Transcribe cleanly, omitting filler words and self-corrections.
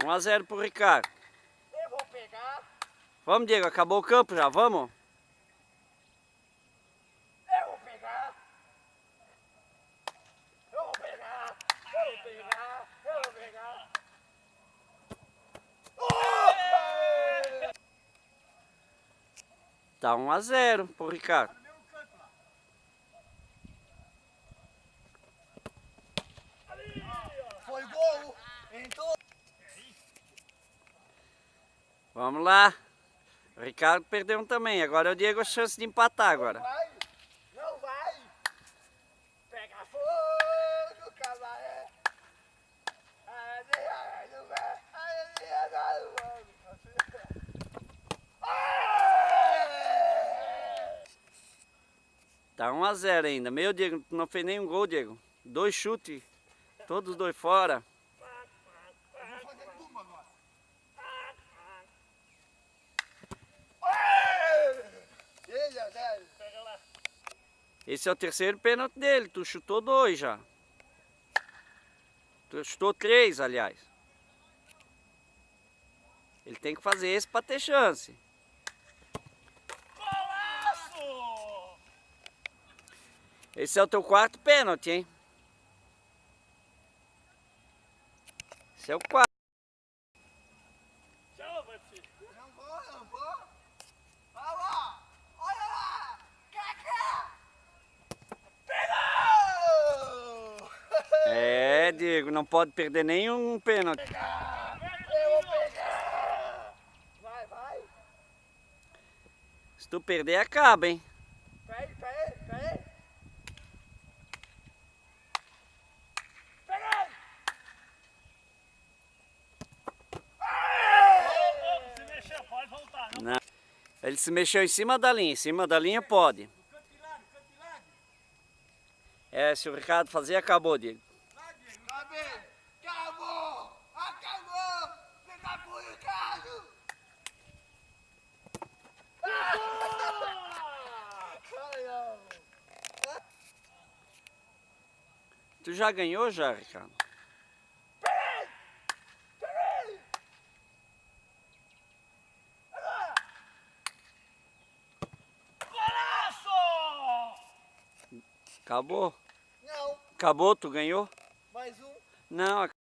1 a 0 pro Ricardo. Eu vou pegar. Vamos, Diego, acabou o campo já, vamos? Eu vou pegar. Eu vou pegar. Eu vou pegar. Eu vou pegar. Tá 1 a 0 pro Ricardo. Foi gol. Entrou. Vamos lá. O Ricardo perdeu um também. Agora é o Diego a chance de empatar agora. Vai. Não vai. Pega fogo, cabaré. Tá 1 a 0 ainda. Meu, Diego, não fez nenhum gol, Diego. 2 chutes, todos 2 fora. Esse é o terceiro pênalti dele. Tu chutou 2 já. Tu chutou 3, aliás. Ele tem que fazer esse pra ter chance. Golaço! Esse é o teu 4º pênalti, hein? Esse é o 4º. Chama-te! Não vou! Olha lá! Olha lá! Cacá! Pegou! É, Diego, não pode perder nenhum pênalti. Eu vou pegar! Vai! Se tu perder, acaba, hein? Peraí! Peguei! Se mexer, pode voltar, não? Não. Ele se mexeu em cima da linha pode. É, se o Ricardo fazer, acabou, Diego. Acabou! Fica pro Ricardo! Tu já ganhou já, Ricardo? Golaço! Acabou? Não, Acabou, tu ganhou? mais um. Não,